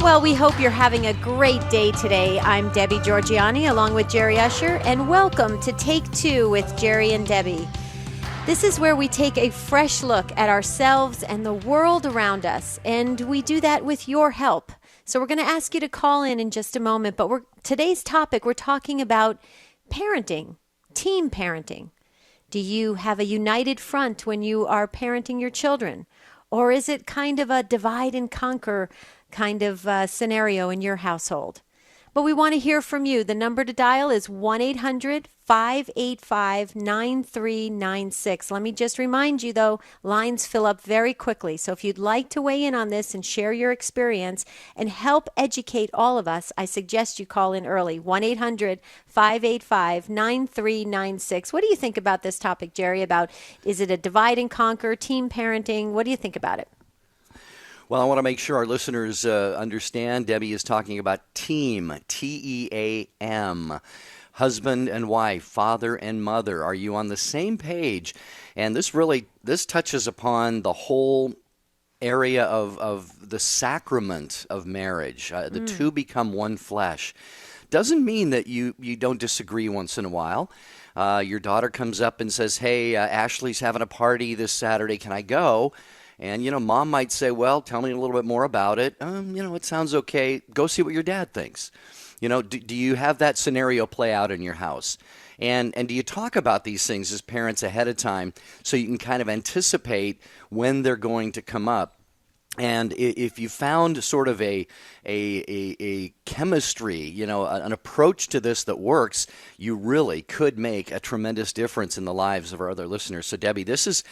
Well, we hope you're having a great day today. I'm Debbie Georgiani along with Jerry Usher, and welcome to Take Two with Jerry and Debbie. This is where we take a fresh look at ourselves and the world around us, and we do that with your help. So we're going to ask you to call in just a moment, but today's topic, we're talking about parenting, team parenting. Do you have a united front when you are parenting your children? Or is it kind of a divide and conquer kind of scenario in your household? But we want to hear from you. The number to dial is 1-800-585-9396. Let me just remind you, though, lines fill up very quickly. So if you'd like to weigh in on this and share your experience and help educate all of us, I suggest you call in early. 1-800-585-9396. What do you think about this topic, Jerry? About, is it a divide and conquer, team parenting? What do you think about it? Well, I want to make sure our listeners understand Debbie is talking about team, T-E-A-M, husband and wife, father and mother. Are you on the same page? And this touches upon the whole area of the sacrament of marriage. The two become one flesh. Doesn't mean that you don't disagree once in a while. Your daughter comes up and says, hey, Ashley's having a party this Saturday. Can I go? And, mom might say, well, tell me a little bit more about it. It sounds okay. Go see what your dad thinks. Do you have that scenario play out in your house? And do you talk about these things as parents ahead of time so you can kind of anticipate when they're going to come up? And if you found sort of a chemistry, an approach to this that works, you really could make a tremendous difference in the lives of our other listeners. So, Debbie, this is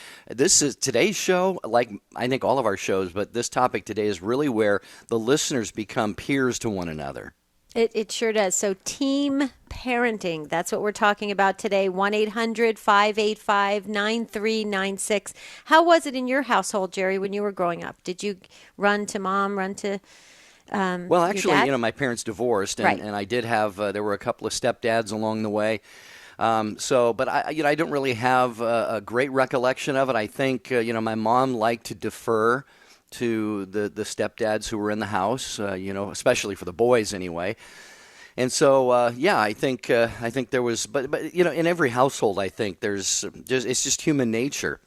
today's show, like I think all of our shows, but this topic today is really where the listeners become peers to one another. It sure does. So team parenting, that's what we're talking about today. 1-800-585-9396. How was it in your household, Jerry, when you were growing up? Did you run to mom, run to Well, actually, your dad? My parents divorced, and, Right. and I did have, there were a couple of stepdads along the way. But I don't really have a great recollection of it. I think, my mom liked to defer to the stepdads who were in the house, especially for the boys anyway. And so, I think there was, but in every household, I think it's just human nature.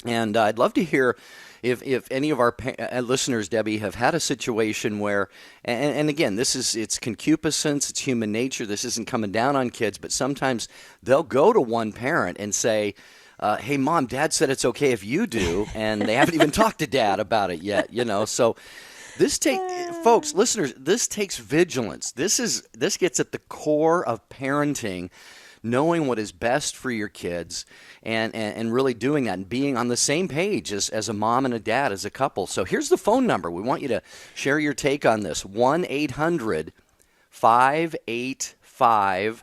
And I'd love to hear if any of our listeners, Debbie, have had a situation where, and again, it's concupiscence, it's human nature. This isn't coming down on kids, but sometimes they'll go to one parent and say, hey, Mom, Dad said it's okay if you do, and they haven't even talked to Dad about it yet, So folks, listeners, this takes vigilance. This gets at the core of parenting, knowing what is best for your kids and really doing that and being on the same page as a mom and a dad, as a couple. So here's the phone number. We want you to share your take on this. 1-800-585-9396.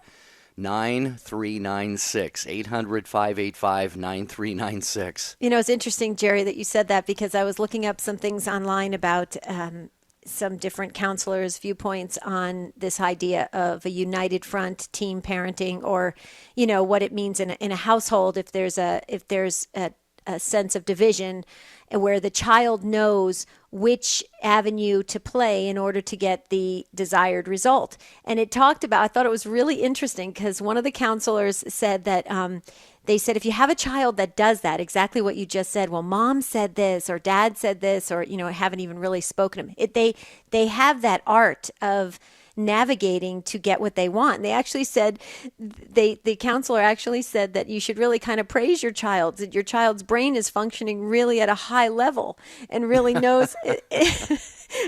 800-585-9396. It's interesting, Jerry, that you said that, because I was looking up some things online about some different counselors' viewpoints on this idea of a united front, team parenting, or what it means in a household if there's a sense of division, and where the child knows which avenue to play in order to get the desired result. And it talked about, I thought it was really interesting, because one of the counselors said that they said, if you have a child that does that, exactly what you just said, well, mom said this, or dad said this, or, haven't even really spoken to them. They have that art of navigating to get what they want. And they actually said, the counselor actually said that you should really kind of praise your child, that your child's brain is functioning really at a high level and really knows.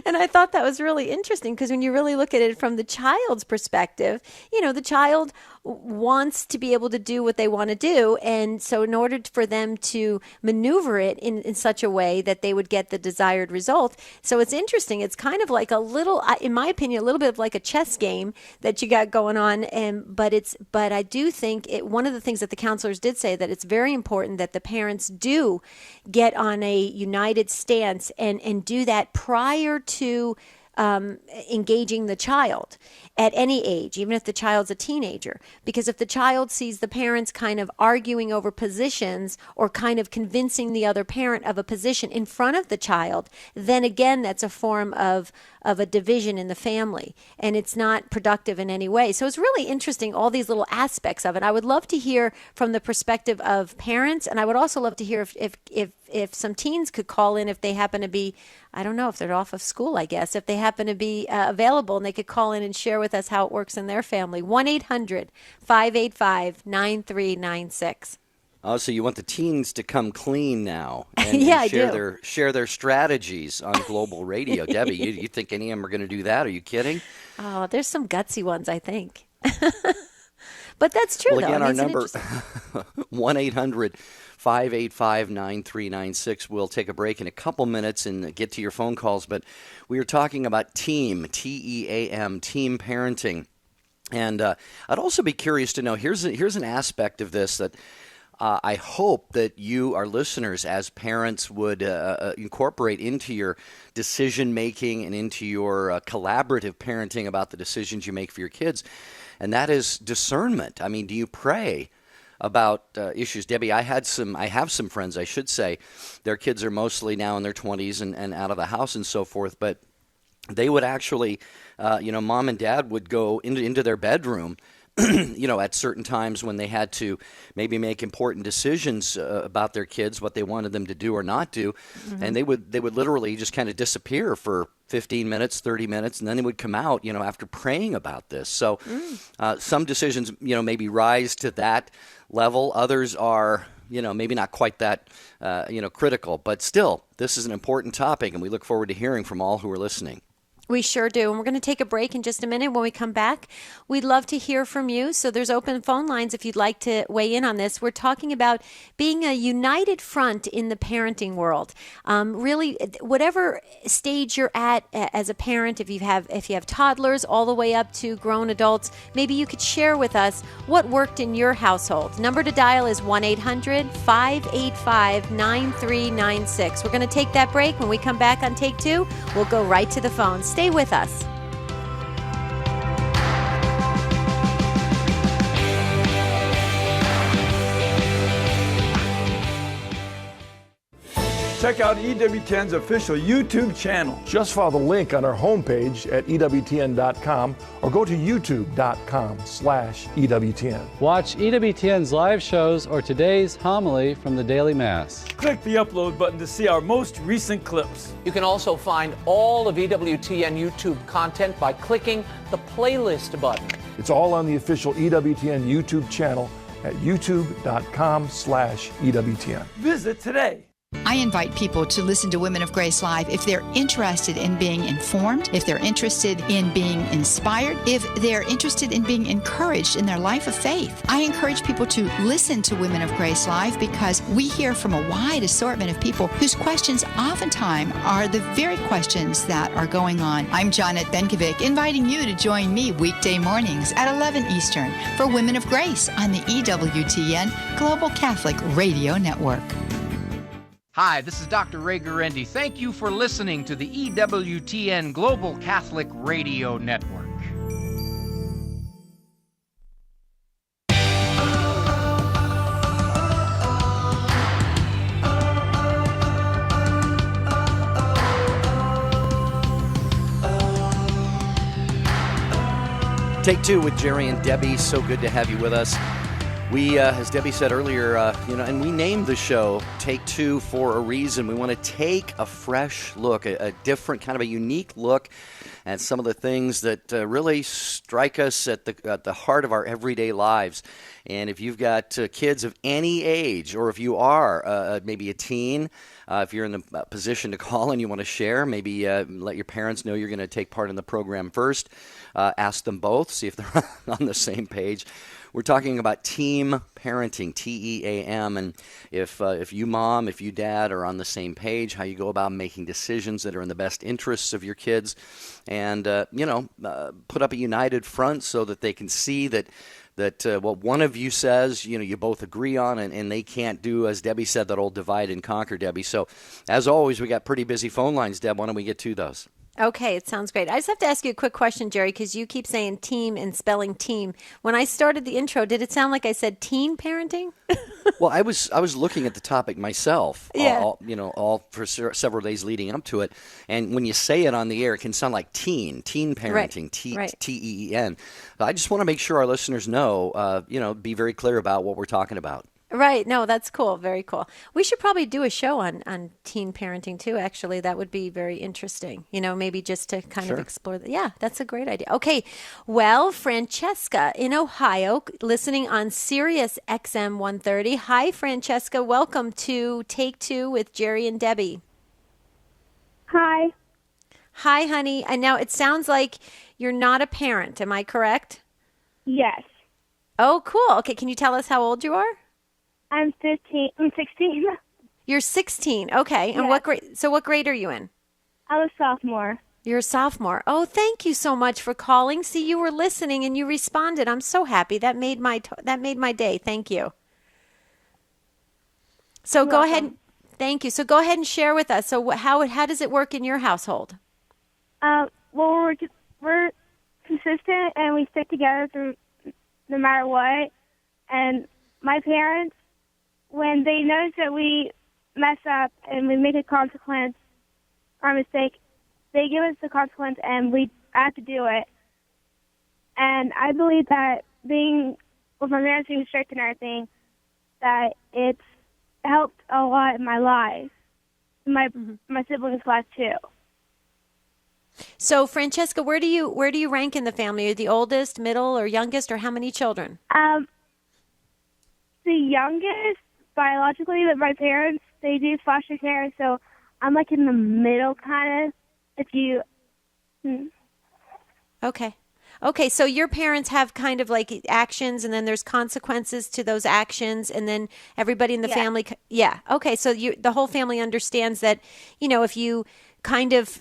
And I thought that was really interesting, because when you really look at it from the child's perspective, the child wants to be able to do what they want to do. And so in order for them to maneuver it in such a way that they would get the desired result. So it's interesting. It's kind of like a little, in my opinion, a little bit of like a chess game that you got going on. But I do think one of the things that the counselors did say, that it's very important that the parents do get on a united stance and do that prior to engaging the child at any age, even if the child's a teenager. Because if the child sees the parents kind of arguing over positions or kind of convincing the other parent of a position in front of the child, then again, that's a form of of a division in the family, and it's not productive in any way. So it's really interesting, all these little aspects of it. I would love to hear from the perspective of parents, and I would also love to hear if some teens could call in if they happen to be, I don't know, if they're off of school, I guess, if they happen to be available, and they could call in and share with us how it works in their family. 1-800-585-9396. Oh, so you want the teens to come clean now and, Yeah, and I share do. their strategies on global radio. Debbie, you think any of them are going to do that? Are you kidding? Oh, there's some gutsy ones, I think. But that's true, Well, though. again, I our mean, number, 1-800-585-9396. We'll take a break in a couple minutes and get to your phone calls. But we are talking about TEAM, T-E-A-M, team parenting. And I'd also be curious to know, here's an aspect of this that I hope that you, our listeners, as parents, would incorporate into your decision-making and into your collaborative parenting about the decisions you make for your kids, and that is discernment. I mean, do you pray about issues? Debbie, I have some friends, I should say. Their kids are mostly now in their 20s and out of the house and so forth, but they would actually, mom and dad would go into their bedroom at certain times when they had to maybe make important decisions about their kids, what they wanted them to do or not do, and they would literally just kind of disappear for 15 minutes, 30 minutes, and then they would come out, after praying about this. So some decisions, maybe rise to that level. Others are, maybe not quite that, critical, but still, this is an important topic, and we look forward to hearing from all who are listening. We sure do. And we're going to take a break in just a minute. When we come back, we'd love to hear from you. So there's open phone lines if you'd like to weigh in on this. We're talking about being a united front in the parenting world. Really, whatever stage you're at as a parent, if you have toddlers all the way up to grown adults, maybe you could share with us what worked in your household. Number to dial is 1-800-585-9396. We're going to take that break. When we come back on Take Two, we'll go right to the phones. Stay with us. Check out EWTN's official YouTube channel. Just follow the link on our homepage at EWTN.com or go to YouTube.com/EWTN. Watch EWTN's live shows or today's homily from the Daily Mass. Click the upload button to see our most recent clips. You can also find all of EWTN YouTube content by clicking the playlist button. It's all on the official EWTN YouTube channel at YouTube.com/EWTN. Visit today. I invite people to listen to Women of Grace Live if they're interested in being informed, if they're interested in being inspired, if they're interested in being encouraged in their life of faith. I encourage people to listen to Women of Grace Live because we hear from a wide assortment of people whose questions oftentimes are the very questions that are going on. I'm Janet Benkovic, inviting you to join me weekday mornings at 11 Eastern for Women of Grace on the EWTN Global Catholic Radio Network. Hi, this is Dr. Ray Guarendi. Thank you for listening to the EWTN Global Catholic Radio Network. Take Two with Jerry and Debbie. So good to have you with us. We, as Debbie said earlier, and we named the show Take Two for a reason. We want to take a fresh look, a different kind of a unique look at some of the things that really strike us at the heart of our everyday lives. And if you've got kids of any age, or if you are maybe a teen, if you're in the position to call and you want to share, maybe let your parents know you're going to take part in the program first. Ask them both, see if they're on the same page. We're talking about team parenting, T-E-A-M, and if you mom, if you dad are on the same page, how you go about making decisions that are in the best interests of your kids, and put up a united front so that they can see that what one of you says, you both agree on, and they can't do, as Debbie said, that old divide and conquer, Debbie. So, as always, we got pretty busy phone lines, Deb. Why don't we get to those? Okay, it sounds great. I just have to ask you a quick question, Jerry, because you keep saying team and spelling team. When I started the intro, did it sound like I said teen parenting? Well, I was looking at the topic myself, Yeah. all for several days leading up to it. And when you say it on the air, it can sound like teen parenting, Right. T-E-E-N. I just want to make sure our listeners know, be very clear about what we're talking about. Right. No, that's cool. Very cool. We should probably do a show on teen parenting too, actually. That would be very interesting. Maybe just to kind of Sure. explore that. Yeah, that's a great idea. Okay. Well, Francesca in Ohio, listening on Sirius XM 130. Hi, Francesca. Welcome to Take Two with Jerry and Debbie. Hi. Hi, honey. And now it sounds like you're not a parent. Am I correct? Yes. Oh, cool. Okay. Can you tell us how old you are? I'm 16. You're 16. Okay. And Yes. what grade? So what grade are you in? I'm a sophomore. You're a sophomore. Oh, thank you so much for calling. See, you were listening and you responded. I'm so happy. That made my day. Thank you. So You're go welcome. ahead. Thank you. So go ahead and share with us. So how does it work in your household? Well, we're consistent and we stick together through no matter what. And my parents, when they notice that we mess up and we make a consequence or a mistake, they give us the consequence and we have to do it. And I believe that being with my parents being strict and everything, that it's helped a lot in my life, my siblings' life too. So Francesca, where do you rank in the family? Are you the oldest, middle, or youngest, or how many children? The youngest biologically, but my parents, they do foster care, so I'm like in the middle kind of. Okay, so your parents have kind of like actions and then there's consequences to those actions and then everybody in the Yeah. family. Yeah. Okay, so the whole family understands that, if you kind of,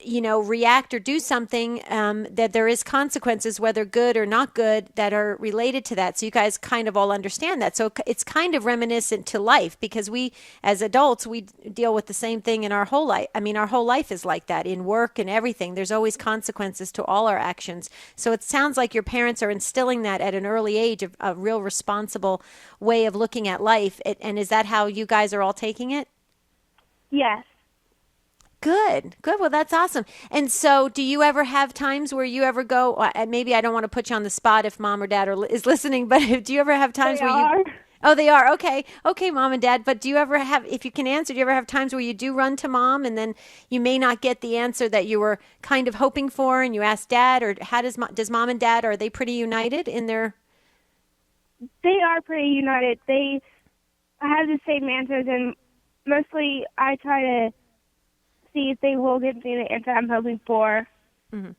react or do something, that there is consequences, whether good or not good, that are related to that. So you guys kind of all understand that. So it's kind of reminiscent to life because we, as adults, we deal with the same thing in our whole life. I mean, our whole life is like that in work and everything. There's always consequences to all our actions. So it sounds like your parents are instilling that at an early age, of a real responsible way of looking at life. And is that how you guys are all taking it? Yes. Good. Well, that's awesome. And so do you ever have times where you ever go, maybe I don't want to put you on the spot if mom or dad is listening, but do you ever have times They where are. Oh, they are. Okay, mom and dad. But do you ever have, if you can answer, do you ever have times where you do run to mom and then you may not get the answer that you were kind of hoping for and you ask dad, or how does mom and dad, are they pretty united in their? They are pretty united. They have the same answers, and mostly I try to see if they will give me the answer I'm hoping for. Mm-hmm.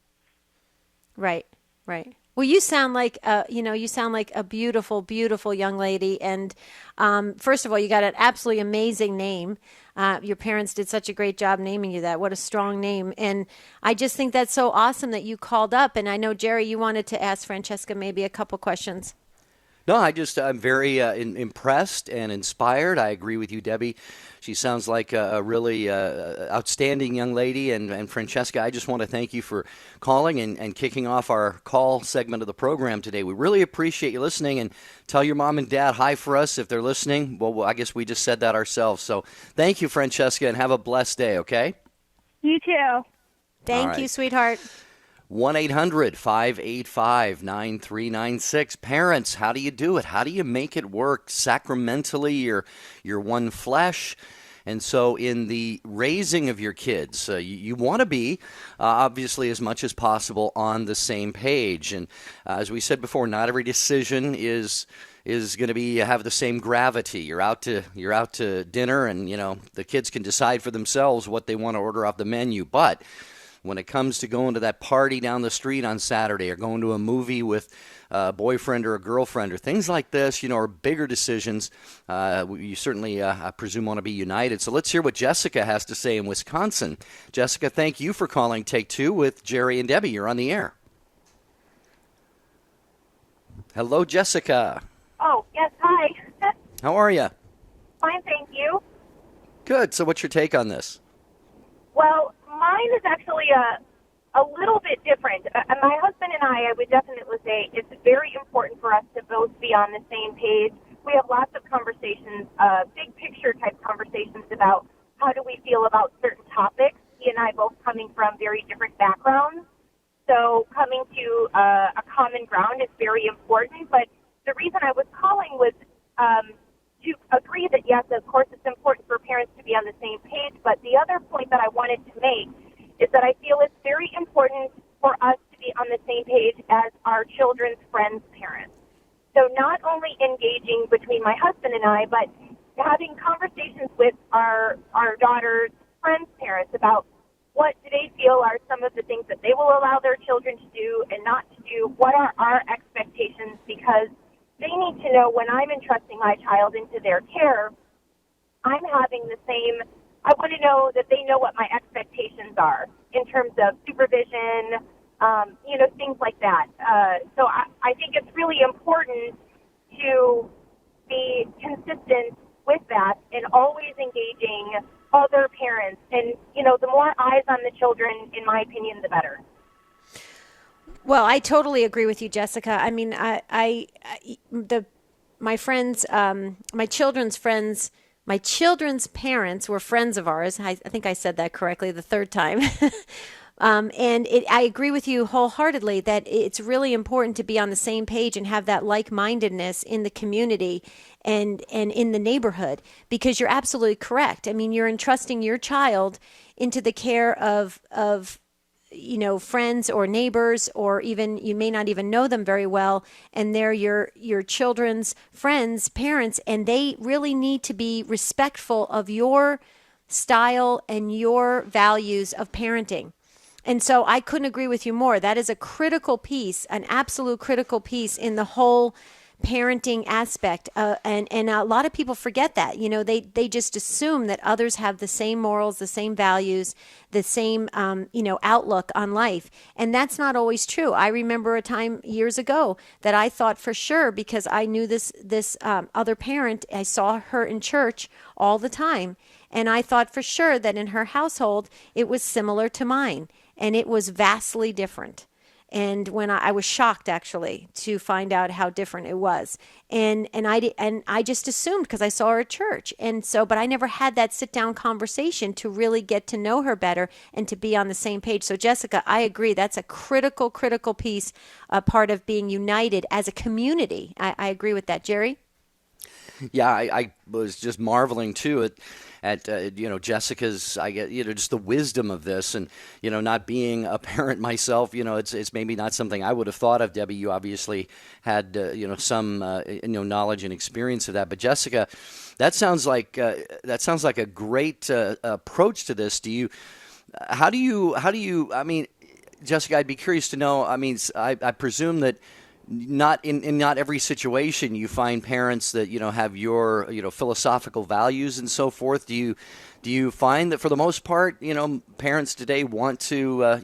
Right. Well, you sound like a beautiful, beautiful young lady. And first of all, you got an absolutely amazing name. Your parents did such a great job naming you that. What a strong name. And I just think that's so awesome that you called up. And I know, Jerry, you wanted to ask Francesca maybe a couple questions. No, I'm very impressed and inspired. I agree with you, Debbie. She sounds like a really outstanding young lady. And Francesca, I just want to thank you for calling and kicking off our call segment of the program today. We really appreciate you listening, and tell your mom and dad hi for us if they're listening. Well, I guess we just said that ourselves. So thank you, Francesca, and have a blessed day, okay? You too. Thank you, sweetheart. 1-800-585-9396. Parents, how do you do it? How do you make it work? Sacramentally, you're one flesh. And so in the raising of your kids, you want to be, obviously, as much as possible on the same page. And as we said before, not every decision is going to have the same gravity. You're out to dinner, and the kids can decide for themselves what they want to order off the menu. But when it comes to going to that party down the street on Saturday, or going to a movie with a boyfriend or a girlfriend, or things like this, are bigger decisions, you certainly, I presume, want to be united. So let's hear what Jessica has to say in Wisconsin. Jessica, thank you for calling Take Two with Jerry and Debbie. You're on the air. Hello, Jessica. Oh, yes, hi. How are you? Fine, thank you. Good. So what's your take on this? Well, my Mine is actually a little bit different. My husband and I would definitely say it's very important for us to both be on the same page. We have lots of conversations, big picture type conversations about how do we feel about certain topics. He and I both coming from very different backgrounds. So coming to a common ground is very important. But the reason I was calling was to agree that, yes, of course, it's important for parents to be on the same page. But the other point that I wanted to make is that I feel it's very important for us to be on the same page as our children's friends' parents. So not only engaging between my husband and I, but having conversations with our daughter's friends' parents about what do they feel are some of the things that they will allow their children to do and not to do, what are our expectations, because they need to know when I'm entrusting my child into their care, I'm having the same, I want to know that they know what my expectations are in terms of supervision, things like that. So I think it's really important to be consistent with that and always engaging other parents. And, the more eyes on the children, in my opinion, the better. Well, I totally agree with you, Jessica. I mean, my friends, my children's parents were friends of ours. I think I said that correctly the third time. I agree with you wholeheartedly that it's really important to be on the same page and have that like-mindedness in the community and in the neighborhood, because you're absolutely correct. I mean, you're entrusting your child into the care of friends or neighbors, or even you may not even know them very well, and they're your children's friends, parents, and they really need to be respectful of your style and your values of parenting. And so I couldn't agree with you more. That is a critical piece, an absolute critical piece in the whole parenting aspect. And a lot of people forget that. They just assume that others have the same morals, the same values, the same, outlook on life. And that's not always true. I remember a time years ago that I thought for sure, because I knew this other parent, I saw her in church all the time. And I thought for sure that in her household, it was similar to mine. And it was vastly different. And when I was shocked, actually, to find out how different it was. And I just assumed because I saw her at church. And so, but I never had that sit-down conversation to really get to know her better and to be on the same page. So, Jessica, I agree. That's a critical piece, a part of being united as a community. I agree with that. Jerry? Yeah, I was just marveling, too, at Jessica's, just the wisdom of this, and not being a parent myself, it's maybe not something I would have thought of. Debbie, you obviously had some knowledge and experience of that, but Jessica, that sounds like a great approach to this. How do you I mean, Jessica, I'd be curious to know. I mean, I presume that not in not every situation you find parents that have your philosophical values and so forth. Do you find that for the most part parents today want to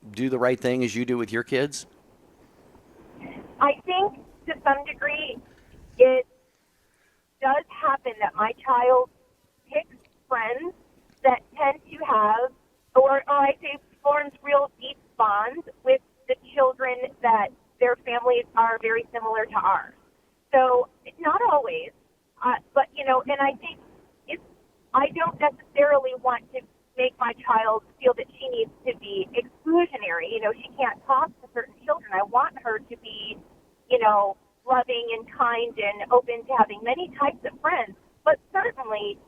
do the right thing as you do with your kids? I think to some degree it does happen that my child picks friends that tend to have, or I say forms real deep bonds with the children that their families are very similar to ours. So not always, but and I think I don't necessarily want to make my child feel that she needs to be exclusionary. She can't talk to certain children. I want her to be, loving and kind and open to having many types of friends. But certainly,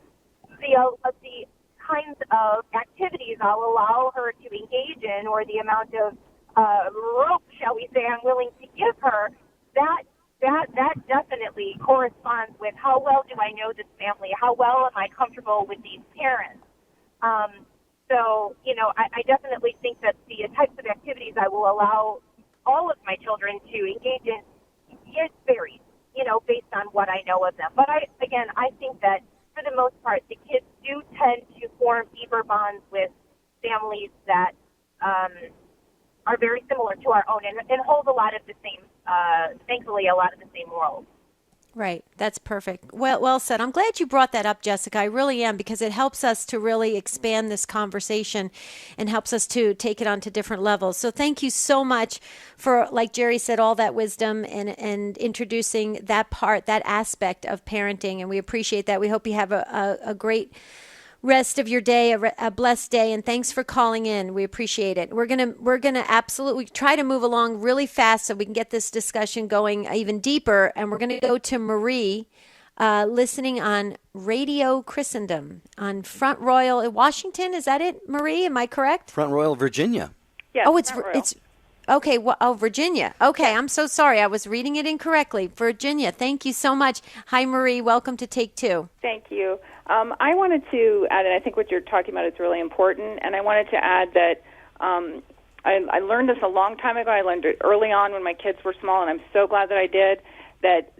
the kinds of activities I'll allow her to engage in, or the amount of rope, shall we say, I'm willing to give her, that definitely corresponds with how well do I know this family, how well am I comfortable with these parents. So, I definitely think that the types of activities I will allow all of my children to engage in, it varies, based on what I know of them. But I think that for the most part, the kids do tend to form deeper bonds with families that are very similar to our own and hold a lot of the same, thankfully, a lot of the same morals. Right. That's perfect. Well said. I'm glad you brought that up, Jessica. I really am, because it helps us to really expand this conversation and helps us to take it on to different levels. So thank you so much for, like Jerry said, all that wisdom and introducing that part, that aspect of parenting. And we appreciate that. We hope you have a great rest of your day, a blessed day, and thanks for calling in. We appreciate it. We're gonna absolutely try to move along really fast so we can get this discussion going even deeper. And we're gonna go to Marie, listening on Radio Christendom on Front Royal, Washington. Is that it, Marie? Am I correct? Front Royal, Virginia. Yes, it's okay. Well, Virginia. Okay, I'm so sorry. I was reading it incorrectly. Virginia. Thank you so much. Hi, Marie. Welcome to Take Two. Thank you. I wanted to add, and I think what you're talking about is really important, and I wanted to add that I learned this a long time ago. I learned it early on when my kids were small, and I'm so glad that I did, that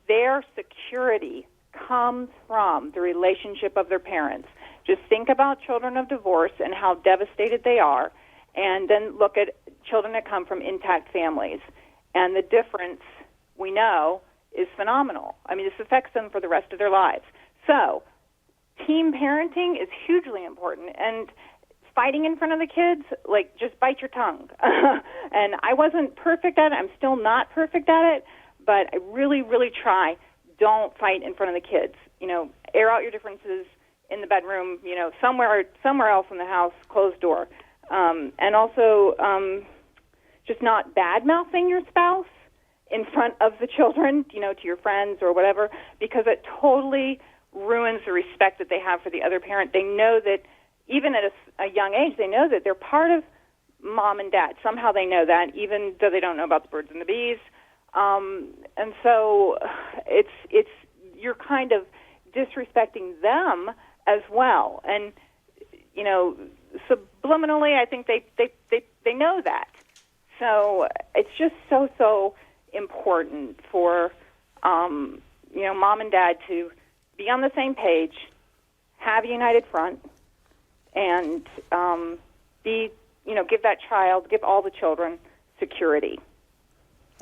their security comes from the relationship of their parents. Just think about children of divorce and how devastated they are, and then look at children that come from intact families. And the difference, we know, is phenomenal. I mean, this affects them for the rest of their lives. So team parenting is hugely important, and fighting in front of the kids, like, just bite your tongue. And I wasn't perfect at it. I'm still not perfect at it, but I really, really try. Don't fight in front of the kids. You know, air out your differences in the bedroom, you know, somewhere else in the house, closed door. And also just not bad-mouthing your spouse in front of the children, you know, to your friends or whatever, because it totally ruins the respect that they have for the other parent. They know that, even at a young age, they know that they're part of mom and dad. Somehow they know that, even though they don't know about the birds and the bees. And so it's you're kind of disrespecting them as well. And, you know, subliminally, I think they know that. So it's just so important for, you know, mom and dad to be on the same page, have a united front, and give all the children security,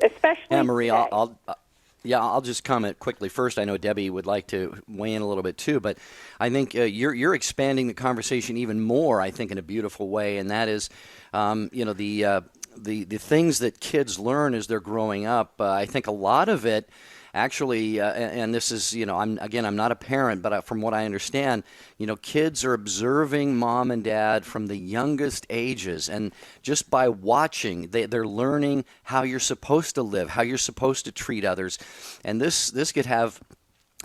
especially. Yeah, Marie, I'll just comment quickly. First, I know Debbie would like to weigh in a little bit too, but I think you're expanding the conversation even more, I think, in a beautiful way, and that is, you know, the things that kids learn as they're growing up. I think a lot of it, actually, and this is, you know, I'm not a parent, but from what I understand, you know, kids are observing mom and dad from the youngest ages, and just by watching, they're learning how you're supposed to live, how you're supposed to treat others, and this could have,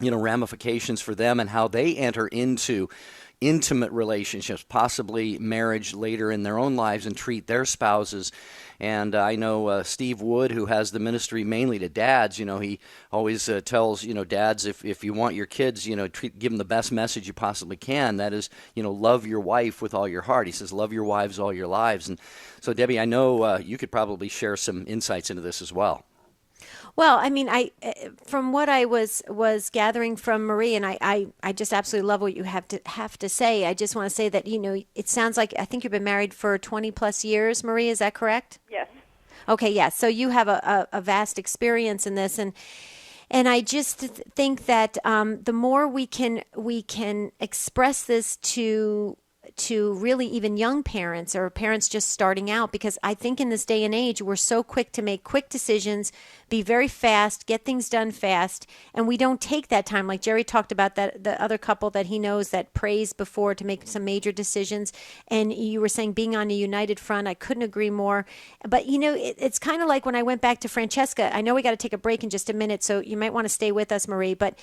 you know, ramifications for them and how they enter into intimate relationships, possibly marriage later in their own lives, and treat their spouses. And I know Steve Wood, who has the ministry mainly to dads, you know, he always tells, you know, dads, if you want your kids, you know, give them the best message you possibly can. That is, you know, love your wife with all your heart. He says, love your wives all your lives. And so, Debbie, I know you could probably share some insights into this as well. Well, I mean, from what I was gathering from Marie, and I just absolutely love what you have to say. I just want to say that, you know, it sounds like, I think you've been married for 20 plus years, Marie. Is that correct? Yes. Okay. Yeah. So you have a vast experience in this, and I just think that the more we can express this to really even young parents or parents just starting out, because I think in this day and age, we're so quick to make quick decisions, be very fast, get things done fast, and we don't take that time. Like Jerry talked about, that the other couple that he knows that prays before to make some major decisions, and you were saying being on a united front. I couldn't agree more. But, you know, it's kind of like when I went back to Francesca. I know we got to take a break in just a minute, so you might want to stay with us, Marie, but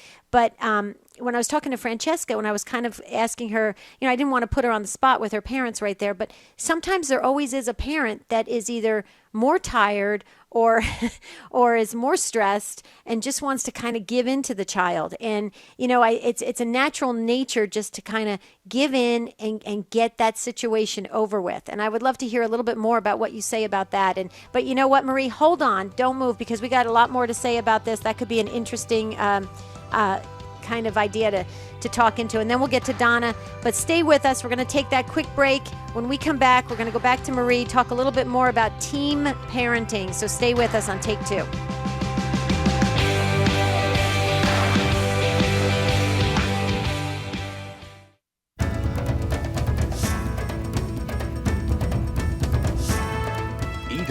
when I was talking to Francesca, when I was kind of asking her, you know, I didn't want to put her on the spot with her parents right there, but sometimes there always is a parent that is either more tired or is more stressed and just wants to kind of give in to the child. And, you know, it's a natural nature just to kind of give in and get that situation over with. And I would love to hear a little bit more about what you say about that. But you know what, Marie, hold on, don't move, because we got a lot more to say about this. That could be an interesting kind of idea to talk into, and then we'll get to Donna. But stay with us. We're going to take that quick break. When we come back, we're going to go back to Marie, talk a little bit more about team parenting. So stay with us on Take Two.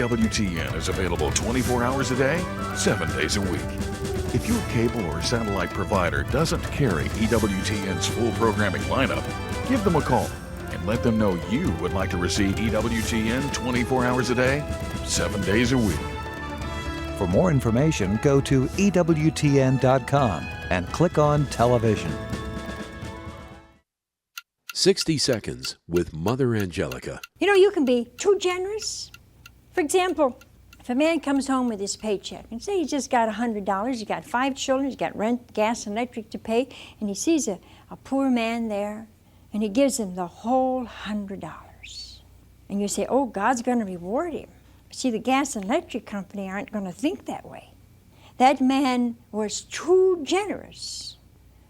EWTN is available 24 hours a day, 7 days a week. If your cable or satellite provider doesn't carry EWTN's full programming lineup, give them a call and let them know you would like to receive EWTN 24 hours a day, 7 days a week. For more information, go to EWTN.com and click on Television. 60 Seconds with Mother Angelica. You know, you can be too generous. For example, if a man comes home with his paycheck and say he's just got $100, he's got 5 children, he's got rent, gas, and electric to pay, and he sees a poor man there, and he gives him the whole $100. And you say, oh, God's going to reward him. But see, the gas and electric company aren't going to think that way. That man was too generous.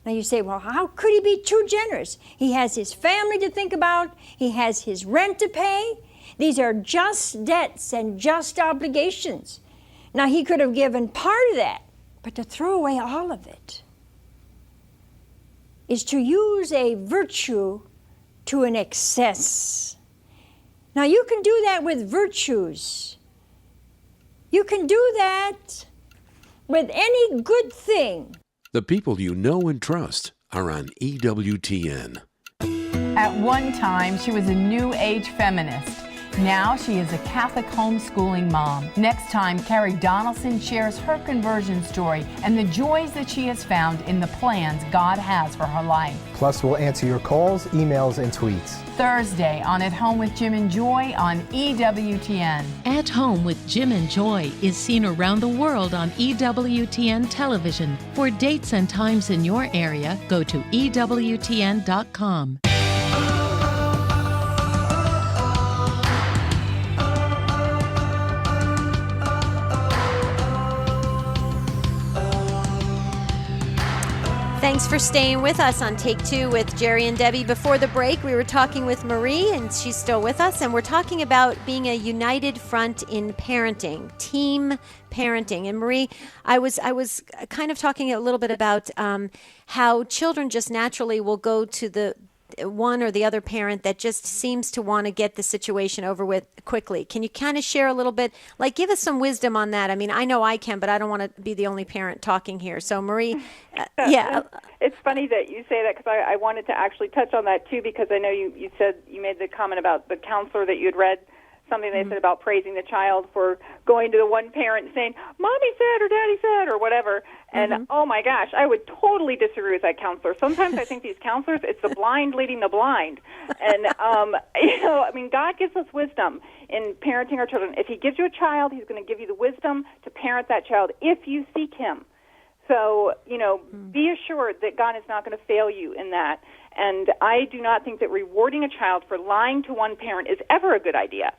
Now you say, well, how could he be too generous? He has his family to think about. He has his rent to pay. These are just debts and just obligations. Now he could have given part of that, but to throw away all of it is to use a virtue to an excess. Now you can do that with virtues. You can do that with any good thing. The people you know and trust are on EWTN. At one time, she was a New Age feminist. Now she is a Catholic homeschooling mom. Next time, Carrie Donaldson shares her conversion story and the joys that she has found in the plans God has for her life. Plus, we'll answer your calls, emails, and tweets. Thursday on At Home with Jim and Joy on EWTN. At Home with Jim and Joy is seen around the world on EWTN television. For dates and times in your area, go to EWTN.com. Thanks for staying with us on Take Two with Jerry and Debbie. Before the break, we were talking with Marie, and she's still with us, and we're talking about being a united front in parenting, team parenting. And Marie, I was kind of talking a little bit about how children just naturally will go to the one or the other parent that just seems to want to get the situation over with quickly. Can you kind of share a little bit, like give us some wisdom on that? I mean, I know I can, but I don't want to be the only parent talking here. So Marie, yeah. It's funny that you say that because I wanted to actually touch on that too, because I know you said, you made the comment about the counselor that you had read, something they said about praising the child for going to the one parent and saying, Mommy said or Daddy said or whatever. And oh my gosh, I would totally disagree with that counselor. Sometimes I think these counselors, it's the blind leading the blind. And, I mean, God gives us wisdom in parenting our children. If he gives you a child, he's going to give you the wisdom to parent that child if you seek him. So, be assured that God is not going to fail you in that. And I do not think that rewarding a child for lying to one parent is ever a good idea.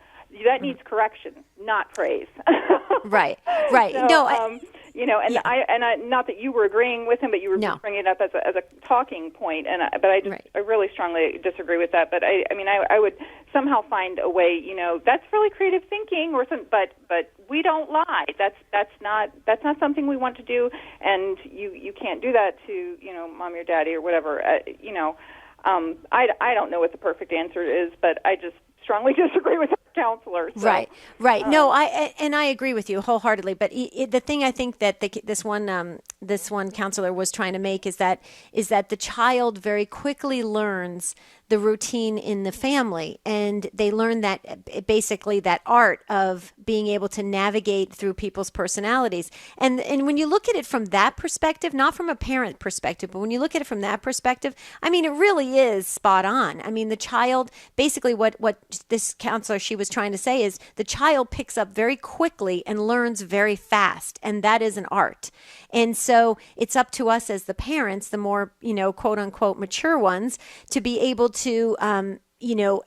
That needs correction, not praise. Right. So, no, and I not that you were agreeing with him, but you were bringing it up as a talking point. But I really strongly disagree with that. But I would somehow find a way. That's really creative thinking, but we don't lie. That's not something we want to do, and you can't do that to mom or daddy or whatever. I don't know what the perfect answer is, but I just strongly disagree with counselors. So. Right. No, I agree with you wholeheartedly. But the thing I think that this one counselor was trying to make is that the child very quickly learns the routine in the family, and they learn that basically that art of being able to navigate through people's personalities. And when you look at it from that perspective, not from a parent perspective, but when you look at it from that perspective, I mean, it really is spot on. I mean, the child, basically what this counselor, she was trying to say is the child picks up very quickly and learns very fast, and that is an art. And so it's up to us as the parents, the more, quote unquote, mature ones, to be able to,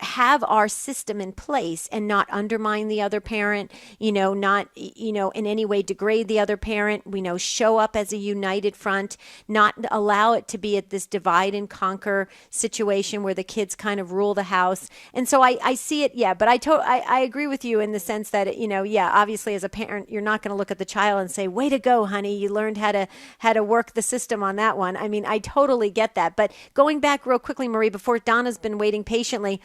have our system in place and not undermine the other parent, not, in any way degrade the other parent, show up as a united front, not allow it to be at this divide and conquer situation where the kids kind of rule the house. And so I see it, but I agree with you in the sense that, obviously as a parent, you're not going to look at the child and say, way to go, honey, you learned how to work the system on that one. I mean, I totally get that. But going back real quickly, Marie, before Donna's been waiting patiently, differently.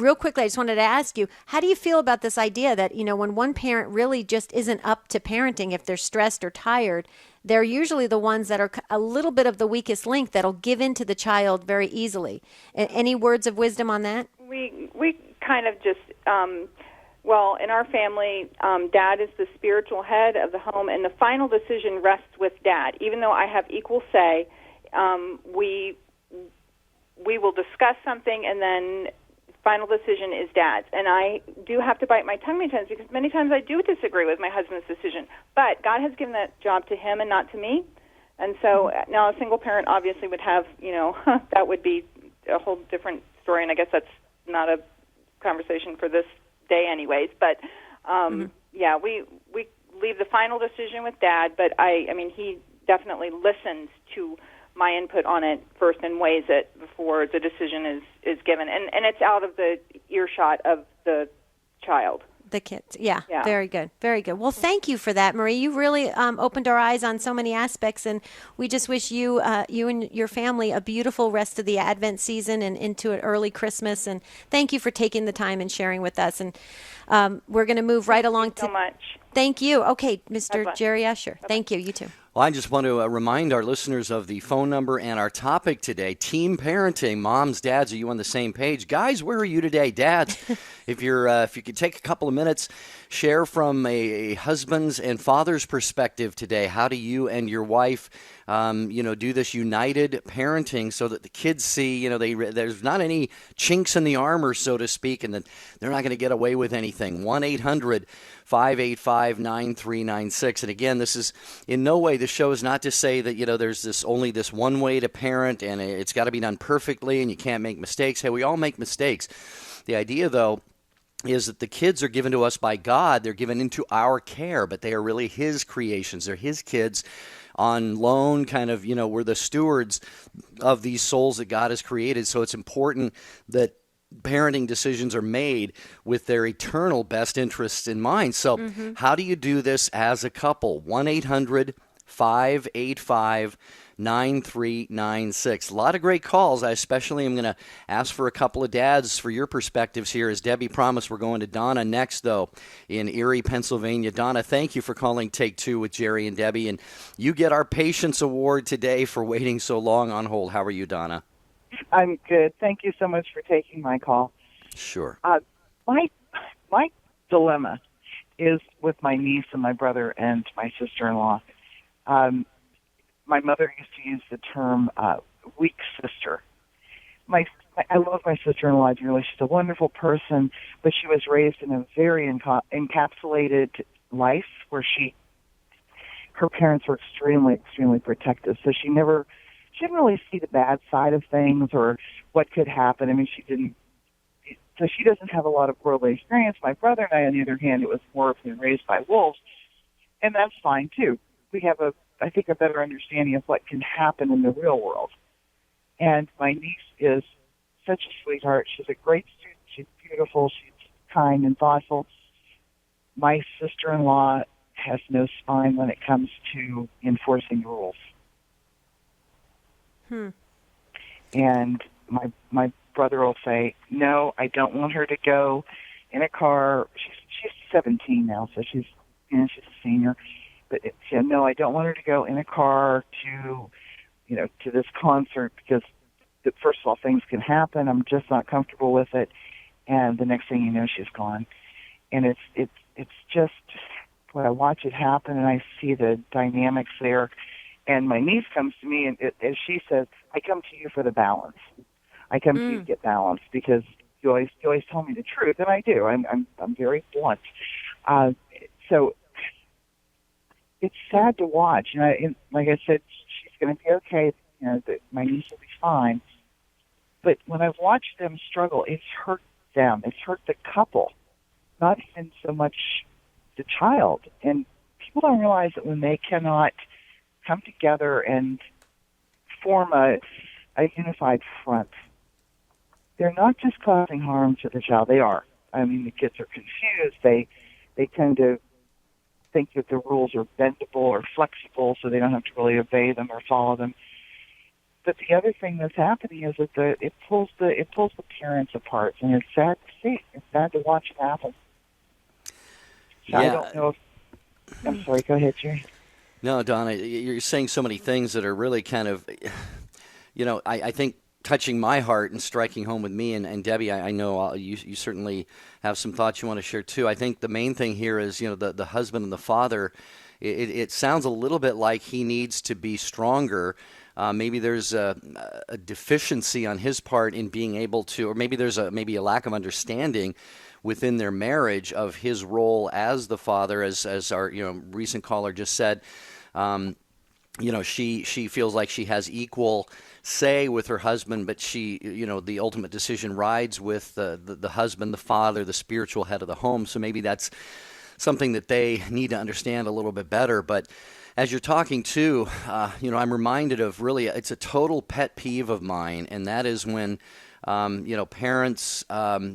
Real quickly, I just wanted to ask you, how do you feel about this idea that, when one parent really just isn't up to parenting, if they're stressed or tired, they're usually the ones that are a little bit of the weakest link that'll give in to the child very easily. Any words of wisdom on that? We kind of just, in our family, Dad is the spiritual head of the home, and the final decision rests with Dad. Even though I have equal say, we will discuss something, and then final decision is Dad's. And I do have to bite my tongue many times because many times I do disagree with my husband's decision. But God has given that job to him and not to me. And so now a single parent obviously would have, that would be a whole different story. And I guess that's not a conversation for this day anyways. But, we leave the final decision with Dad. But, he definitely listens to my input on it first and weighs it before the decision is given. And it's out of the earshot of the child. The kids. Yeah. Very good. Very good. Well, thank you for that, Marie. You really opened our eyes on so many aspects, and we just wish you and your family a beautiful rest of the Advent season and into an early Christmas. And thank you for taking the time and sharing with us. And we're going to move right along so much. Thank you. Okay, Mr. Jerry Usher. Bye-bye. Thank you. You too. Well, I just want to remind our listeners of the phone number and our topic today, team parenting. Moms, dads, are you on the same page? Guys, where are you today? Dads, if you could take a couple of minutes, share from a husband's and father's perspective today. How do you and your wife, do this united parenting so that the kids see, there's not any chinks in the armor, so to speak, and that they're not going to get away with anything. 1-800-585-9396. And again, this is in no way, this show is not to say that, there's only this one way to parent and it's got to be done perfectly and you can't make mistakes. Hey, we all make mistakes. The idea, though, is that the kids are given to us by God. They're given into our care, but they are really His creations. They're His kids on loan, kind of, we're the stewards of these souls that God has created. So it's important that parenting decisions are made with their eternal best interests in mind. So how do you do this as a couple? 1-800-585-9396. A lot of great calls. I especially am going to ask for a couple of dads for your perspectives here. As Debbie promised, we're going to Donna next, though, in Erie, Pennsylvania. Donna, thank you for calling Take Two with Jerry and Debbie. And you get our Patience Award today for waiting so long on hold. How are you, Donna? I'm good. Thank you so much for taking my call. Sure. My dilemma is with my niece and my brother and my sister-in-law. My mother used to use the term weak sister. I love my sister-in-law dearly. She's a wonderful person, but she was raised in a very encapsulated life where her parents were extremely, extremely protective. So she didn't really see the bad side of things or what could happen. So she doesn't have a lot of worldly experience. My brother and I, on the other hand, it was more of being raised by wolves, and that's fine too. We have I think a better understanding of what can happen in the real world. And my niece is such a sweetheart. She's a great student. She's beautiful. She's kind and thoughtful. My sister-in-law has no spine when it comes to enforcing rules. And my brother will say, no, I don't want her to go in a car. She's 17 now, so she's a senior. But she said, no, I don't want her to go in a car to this concert because, first of all, things can happen. I'm just not comfortable with it. And the next thing you know, she's gone. And it's just when I watch it happen and I see the dynamics there. And my niece comes to me, and as she says, I come to you for the balance. I come to you to get balance because you always tell me the truth, and I do. I'm very blunt. So it's sad to watch. And like I said, she's going to be okay. My niece will be fine. But when I've watched them struggle, it's hurt them. It's hurt the couple, not even so much the child. And people don't realize that when they cannot come together and form a unified front, they're not just causing harm to the child. They are. The kids are confused. They tend to think that the rules are bendable or flexible, so they don't have to really obey them or follow them. But the other thing that's happening is that it pulls the parents apart, and it's sad to see. It's sad to watch it happen. So I don't know if. I'm sorry. Go ahead, Jerry. No, Donna, you're saying so many things that are really kind of, I think touching my heart and striking home with me. And Debbie, I know you certainly have some thoughts you want to share too. I think the main thing here is, the husband and the father. It sounds a little bit like he needs to be stronger. Maybe there's a deficiency on his part in being able to, or maybe there's a lack of understanding within their marriage of his role as the father, as our recent caller just said. She feels like she has equal say with her husband, but she, the ultimate decision rides with the husband, the father, the spiritual head of the home. So maybe that's something that they need to understand a little bit better. But as you're talking too, I'm reminded of really, it's a total pet peeve of mine, and that is when, parents, they're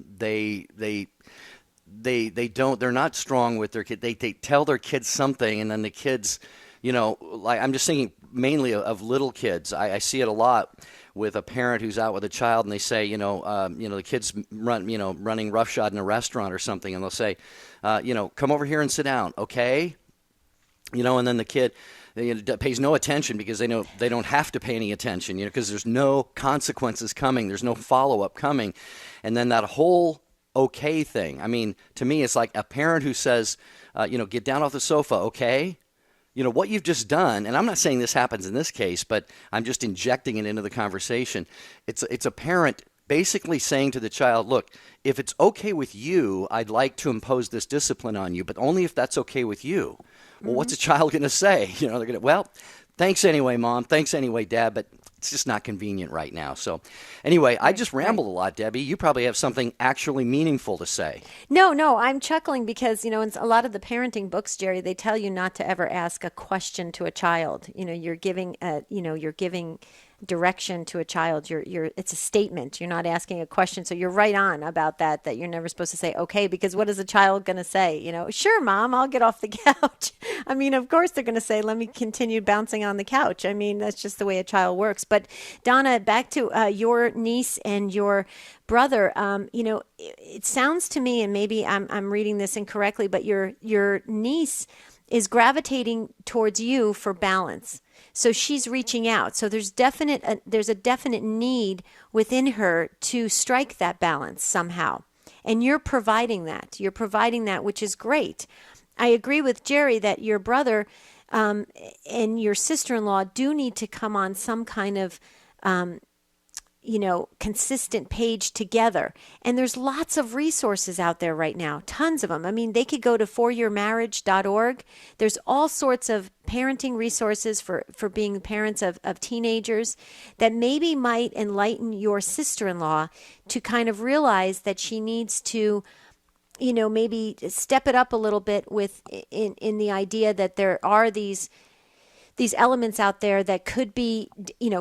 not strong with their kid. They tell their kids something, and then the kids, like I'm just thinking mainly of little kids. I see it a lot with a parent who's out with a child, and they say, the kid's running roughshod in a restaurant or something, and they'll say, come over here and sit down, okay? And then the kid pays no attention because they know they don't have to pay any attention, because there's no consequences coming, there's no follow-up coming, and then that whole okay thing. I mean, to me, it's like a parent who says, get down off the sofa, okay? What you've just done, and I'm not saying this happens in this case, but I'm just injecting it into the conversation. It's a parent basically saying to the child, look, if it's okay with you, I'd like to impose this discipline on you, but only if that's okay with you. Well, what's a child going to say? They're going to, well, thanks anyway, Mom. Thanks anyway, Dad, but it's just not convenient right now. So anyway, I just rambled a lot, Debbie. You probably have something actually meaningful to say. No, I'm chuckling because, in a lot of the parenting books, Jerry, they tell you not to ever ask a question to a child. You're giving direction to a child. It's a statement. You're not asking a question. So you're right on about that you're never supposed to say, okay, because what is a child going to say? Sure, Mom, I'll get off the couch. I mean, of course they're going to say, let me continue bouncing on the couch. I mean, that's just the way a child works. But Donna, back to your niece and your brother, it sounds to me, and maybe I'm reading this incorrectly, but your niece is gravitating towards you for balance. So she's reaching out. So there's a definite need within her to strike that balance somehow. And you're providing that. You're providing that, which is great. I agree with Jerry that your brother and your sister-in-law do need to come on some kind of consistent page together. And there's lots of resources out there right now, tons of them. I mean, they could go to foryourmarriage.org. There's all sorts of parenting resources for being parents of teenagers that maybe might enlighten your sister-in-law to kind of realize that she needs to maybe step it up a little bit in the idea that there are these elements out there that could be,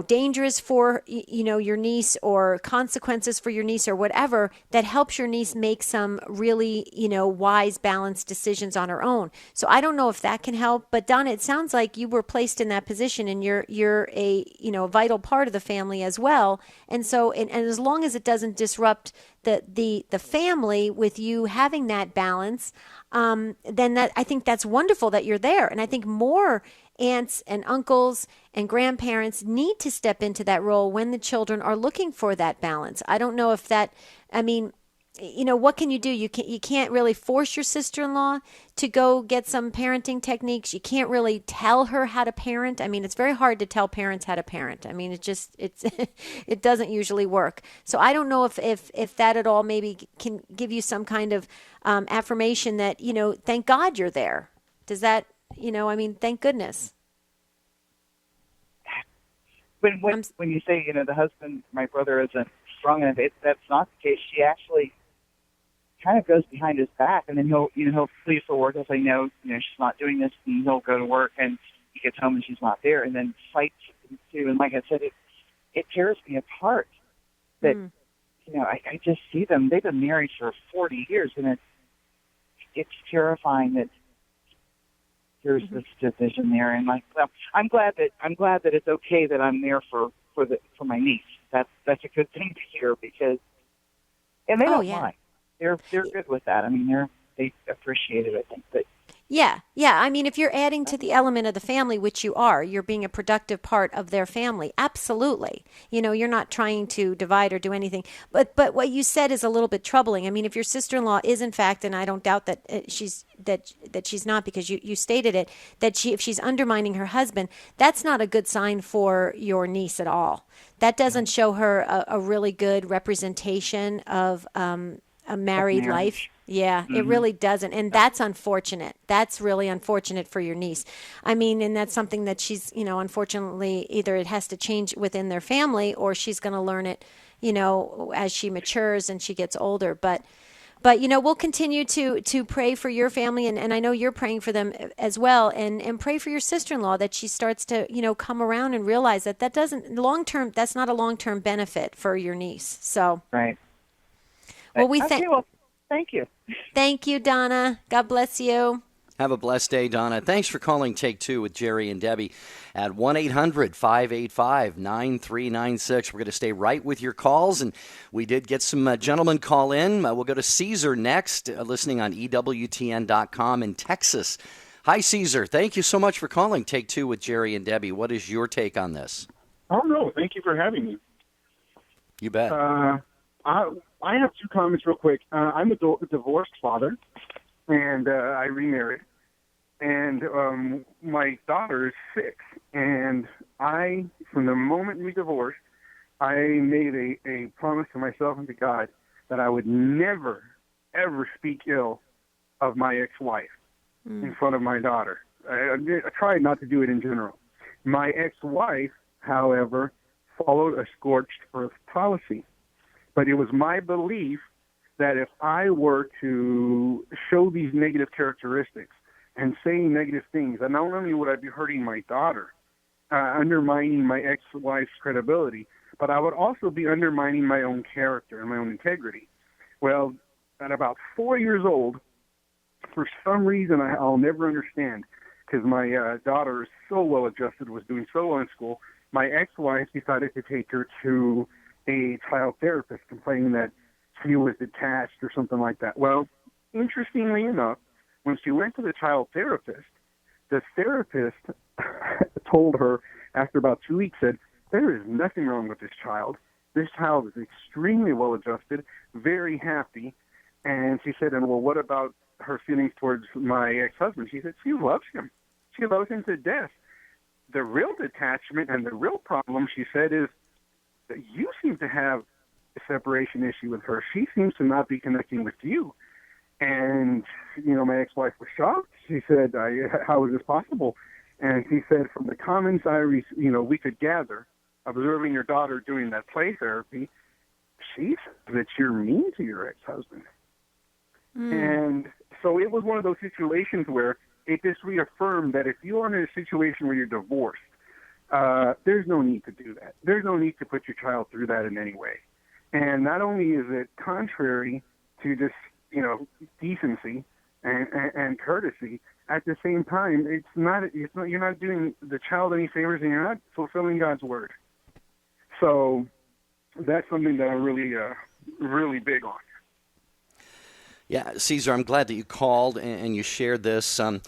dangerous for, your niece, or consequences for your niece, or whatever, that helps your niece make some really, wise, balanced decisions on her own. So I don't know if that can help, but Donna, it sounds like you were placed in that position, and you're a, vital part of the family as well. And so, and as long as it doesn't disrupt the family with you having that balance, then I think that's wonderful that you're there. And I think more aunts and uncles and grandparents need to step into that role when the children are looking for that balance. I don't know if that, what can you do? You can't really force your sister-in-law to go get some parenting techniques. You can't really tell her how to parent. I mean, it's very hard to tell parents how to parent. I mean, it doesn't usually work. So I don't know if that at all maybe can give you some kind of affirmation that, thank God you're there. Does that, thank goodness. When you say, the husband, my brother, isn't strong enough, that's not the case. She actually kind of goes behind his back, and then he'll leave for work. He'll say, no, she's not doing this, and he'll go to work, and he gets home and she's not there, and then fights too. And like I said, it tears me apart that, I just see them. They've been married for 40 years, and it's terrifying that there's this division there. And I'm glad that it's okay that I'm there for for my niece. That's a good thing to hear because, and they don't mind. They're good with that. I mean, they appreciate it. I think, but Yeah. I mean, if you're adding to the element of the family, which you are, you're being a productive part of their family. Absolutely. You're not trying to divide or do anything. But what you said is a little bit troubling. I mean, if your sister-in-law is in fact, and I don't doubt that she's not, because you stated it, that if she's undermining her husband, that's not a good sign for your niece at all. That doesn't show her a really good representation of a married life. Yeah, It really doesn't. And that's unfortunate. That's really unfortunate for your niece. I mean, and that's something that she's, unfortunately, either it has to change within their family or she's going to learn it, as she matures and she gets older. But we'll continue to pray for your family. And I know you're praying for them as well. And pray for your sister-in-law that she starts to, come around and realize that that's not a long-term benefit for your niece. So. Right. Well, thank you. Thank you, Donna. God bless you. Have a blessed day, Donna. Thanks for calling Take Two with Jerry and Debbie at 1-800-585-9396. We're going to stay right with your calls, and we did get some gentlemen call in. We'll go to Caesar next, listening on EWTN.com in Texas. Hi, Caesar. Thank you so much for calling Take Two with Jerry and Debbie. What is your take on this? Oh, no. Thank you for having me. You bet. I have two comments real quick. I'm a divorced father, and I remarried. And my daughter is 6. And from the moment we divorced, I made a promise to myself and to God that I would never, ever speak ill of my ex-wife in front of my daughter. I tried not to do it in general. My ex-wife, however, followed a scorched earth policy. But it was my belief that if I were to show these negative characteristics and say negative things, that not only would I be hurting my daughter, undermining my ex-wife's credibility, but I would also be undermining my own character and my own integrity. Well, at about 4 years old, for some reason I'll never understand, because my daughter is so well-adjusted, was doing so well in school, my ex-wife decided to take her to a child therapist, complaining that she was detached or something like that. Well, interestingly enough, when she went to the child therapist, the therapist told her after about 2 weeks, said, there is nothing wrong with this child. This child is extremely well-adjusted, very happy. And she said, and well, what about her feelings towards my ex-husband? She said, she loves him. She loves him to death. The real detachment and the real problem, she said, is that you seem to have a separation issue with her. She seems to not be connecting with you. And, my ex-wife was shocked. She said, how is this possible? And she said, from the comments we could gather, observing your daughter doing that play therapy, she said that you're mean to your ex-husband. And so it was one of those situations where it just reaffirmed that if you are in a situation where you're divorced, there's no need to do that. There's no need to put your child through that in any way. And not only is it contrary to just, decency and courtesy, at the same time, you're not doing the child any favors and you're not fulfilling God's word. So that's something that I'm really, really big on. Yeah, Caesar, I'm glad that you called and you shared this. I'm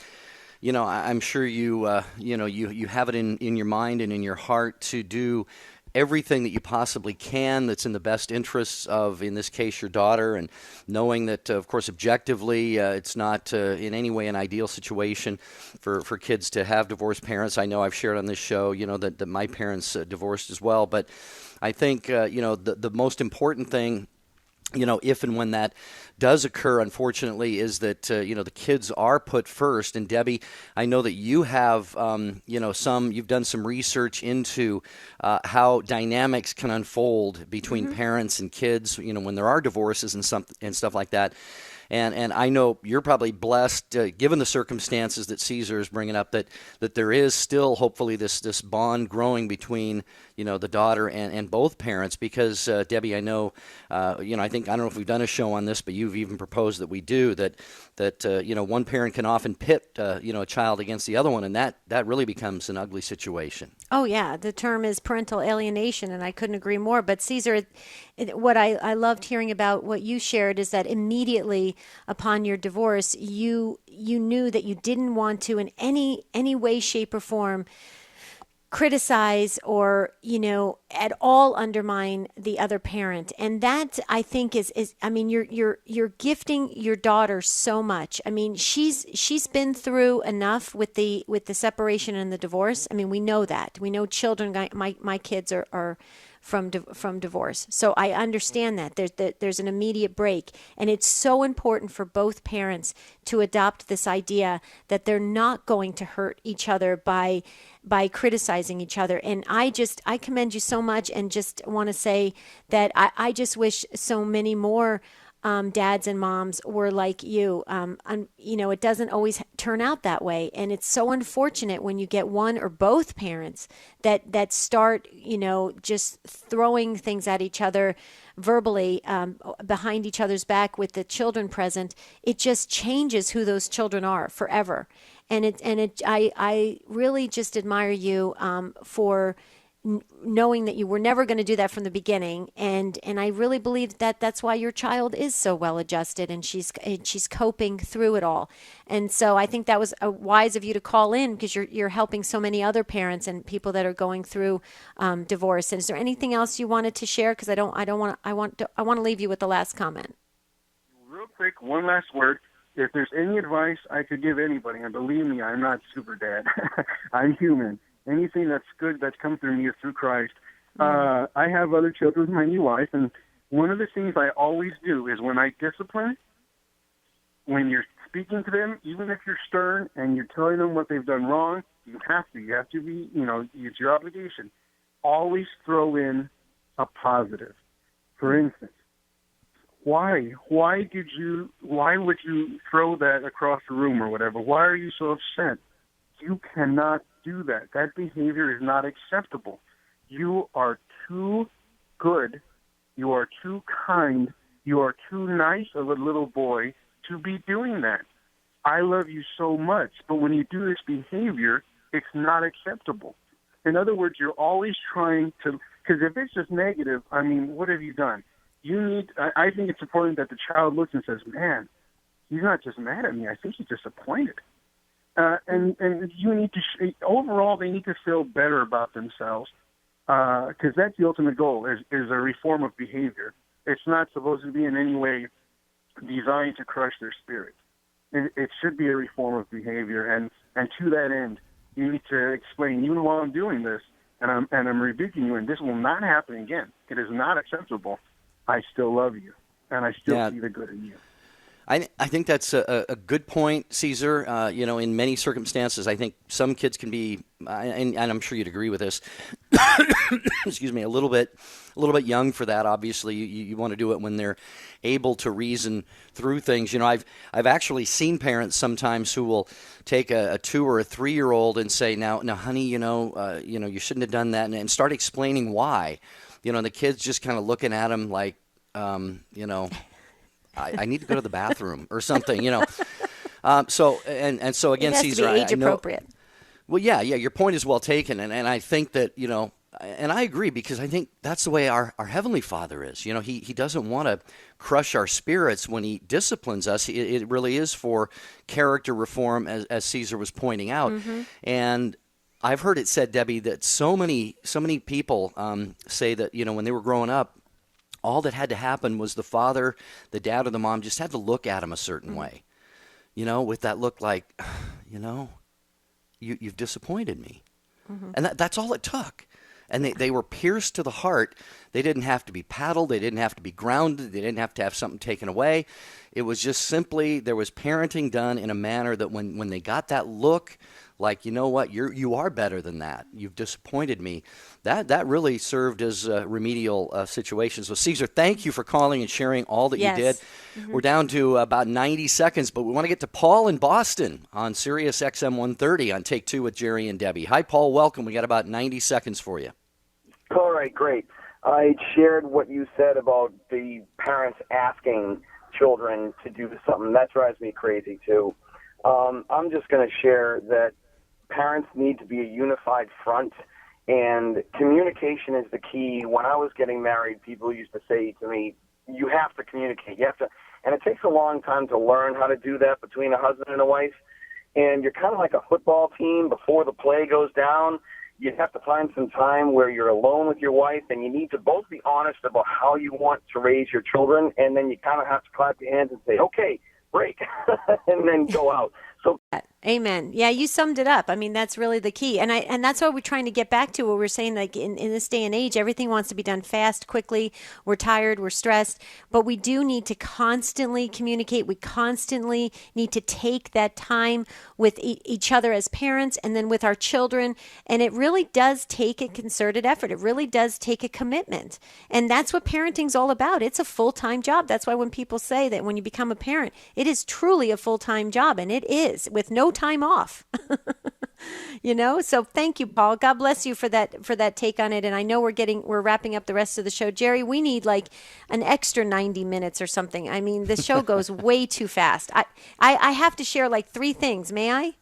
sure you have it in your mind and in your heart to do everything that you possibly can that's in the best interests of, in this case, your daughter, and knowing that, of course, objectively, it's not in any way an ideal situation for kids to have divorced parents. I know I've shared on this show, that my parents divorced as well, but I think, the most important thing, if and when that does occur, unfortunately, is that, the kids are put first. And Debbie, I know that you have, you've done some research into how dynamics can unfold between parents and kids, when there are divorces and stuff like that. And I know you're probably blessed, given the circumstances that Caesar is bringing up, that there is still hopefully this bond growing between the daughter and both parents, because Debbie, I know, I don't know if we've done a show on this, but you've even proposed that we do that one parent can often pit a child against the other one, and that really becomes an ugly situation. Oh yeah, the term is parental alienation, and I couldn't agree more. But Caesar, what I loved hearing about what you shared is that immediately upon your divorce, you knew that you didn't want to in any way, shape, or form criticize or at all undermine the other parent. And that, I think, is I mean, you're gifting your daughter so much. I mean, she's been through enough with the separation and the divorce. I mean, we know that. We know children, my kids are from divorce. So I understand that there's an immediate break, and it's so important for both parents to adopt this idea that they're not going to hurt each other by criticizing each other. And I commend you so much, and just want to say that I just wish so many more dads and moms were like you. It doesn't always turn out that way, and it's so unfortunate when you get one or both parents that start just throwing things at each other verbally behind each other's back with the children present. It just changes who those children are forever. And I really just admire you for knowing that you were never going to do that from the beginning, and I really believe that that's why your child is so well adjusted, and she's coping through it all. And so I think that was wise of you to call in, because you're helping so many other parents and people that are going through divorce. And is there anything else you wanted to share? Because I want to leave you with the last comment. Real quick, one last word. If there's any advice I could give anybody, and believe me, I'm not super dad. I'm human. Anything that's good that's come through me is through Christ. I have other children with my new wife, and one of the things I always do is when I discipline, when you're speaking to them, even if you're stern and you're telling them what they've done wrong, you have to be, it's your obligation. Always throw in a positive. For instance, why would you throw that across the room or whatever? Why are you so upset? You cannot do that. That behavior is not acceptable. You are too good. You are too kind. You are too nice of a little boy to be doing that. I love you so much, but when you do this behavior, it's not acceptable. In other words, you're always trying to, because if it's just negative, I mean, what have you done? I think it's important that the child looks and says, man, he's not just mad at me. I think he's disappointed. And you need to, overall, they need to feel better about themselves, because that's the ultimate goal, is a reform of behavior. It's not supposed to be in any way designed to crush their spirit. It should be a reform of behavior, and to that end, you need to explain, even while I'm doing this, and I'm rebuking you, and this will not happen again. It is not acceptable. I still love you, and I still see the good in you. I think that's a good point, Caesar. In many circumstances, I think some kids can be, and I'm sure you'd agree with this, excuse me, a little bit young for that. Obviously, you want to do it when they're able to reason through things. I've actually seen parents sometimes who will take a 2 or a 3-year-old and say, now, honey, you shouldn't have done that, and start explaining why. The kid's just kind of looking at him like, I need to go to the bathroom or something, So again, it has Caesar, to be age appropriate. Well, yeah, your point is well taken, and I think that and I agree, because I think that's the way our Heavenly Father is. He doesn't want to crush our spirits when He disciplines us. It really is for character reform, as Caesar was pointing out, and I've heard it said, Debbie, that so many people say that when they were growing up, all that had to happen was the father, the dad, or the mom just had to look at him a certain way, with that look like, you've disappointed me. And that's all it took. And they were pierced to the heart. They didn't have to be paddled. They didn't have to be grounded. They didn't have to have something taken away. It was just simply, there was parenting done in a manner that when they got that look, like, you know what, you are better than that. You've disappointed me. That really served as a remedial situation. So, Caesar, thank you for calling and sharing all that you did. We're down to about 90 seconds, but we want to get to Paul in Boston on Sirius XM 130 on Take 2 with Jerry and Debbie. Hi, Paul. Welcome. We got about 90 seconds for you. right, great. I shared what you said about the parents asking children to do something. That drives me crazy, too. I'm just going to share that parents need to be a unified front, and communication is the key. When I was getting married, people used to say to me, you have to communicate. You have to, and it takes a long time to learn how to do that between a husband and a wife. And you're kind of like a football team before the play goes down. You have to find some time where you're alone with your wife, and you need to both be honest about how you want to raise your children, and then you kind of have to clap your hands and say, okay, break, and then go out. So, amen. Yeah, you summed it up. I mean, that's really the key. And that's what we're trying to get back to, what we're saying, like in this day and age, everything wants to be done fast, quickly. We're tired, we're stressed, but we do need to constantly communicate. We constantly need to take that time with each other as parents and then with our children. And it really does take a concerted effort. It really does take a commitment. And that's what parenting's all about. It's a full-time job. That's why when people say that when you become a parent, it is truly a full-time job, and it is, with no time off. So thank you, Paul. God bless you for that take on it. And I know we're wrapping up the rest of the show. Jerry, we need like an extra 90 minutes or something. I mean, the show goes way too fast. I have to share like 3 things. May I?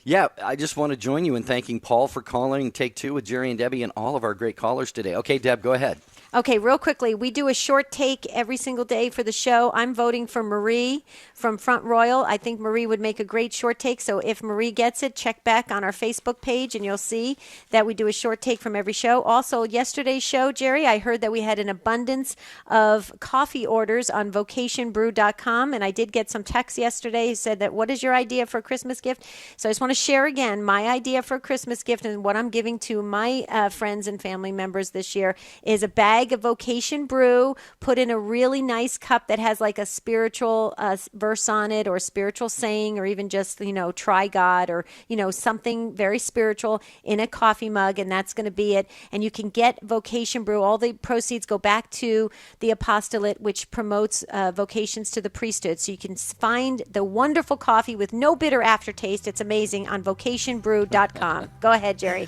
Yeah, I just want to join you in thanking Paul for calling Take Two with Jerry and Debbie and all of our great callers today. Okay, Deb, go ahead. Okay, real quickly, we do a short take every single day for the show. I'm voting for Marie from Front Royal. I think Marie would make a great short take. So if Marie gets it, check back on our Facebook page and you'll see that we do a short take from every show. Also, yesterday's show, Jerry, I heard that we had an abundance of coffee orders on vocationbrew.com. And I did get some texts yesterday who said that, what is your idea for a Christmas gift? So I just want to share again my idea for a Christmas gift, and what I'm giving to my friends and family members this year is a bag of Vocation Brew, put in a really nice cup that has like a spiritual verse on it, or a spiritual saying, or even just, try God, or, something very spiritual in a coffee mug, and that's going to be it. And you can get Vocation Brew. All the proceeds go back to the apostolate, which promotes vocations to the priesthood. So you can find the wonderful coffee with no bitter aftertaste. It's amazing on vocationbrew.com. Go ahead, Jerry.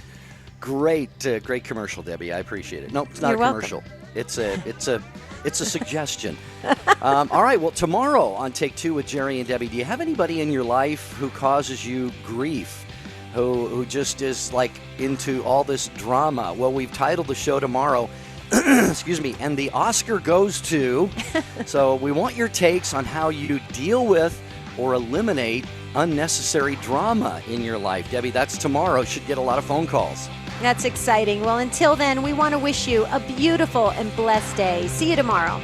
Great commercial, Debbie. I appreciate it. No, it's not You're a commercial. Welcome. It's a suggestion. All right. Well, tomorrow on Take Two with Jerry and Debbie, do you have anybody in your life who causes you grief, who just is like into all this drama? Well, we've titled the show tomorrow, excuse me, and the Oscar goes to. So we want your takes on how you deal with or eliminate unnecessary drama in your life. Debbie, that's tomorrow. Should get a lot of phone calls. That's exciting. Well, until then, we want to wish you a beautiful and blessed day. See you tomorrow.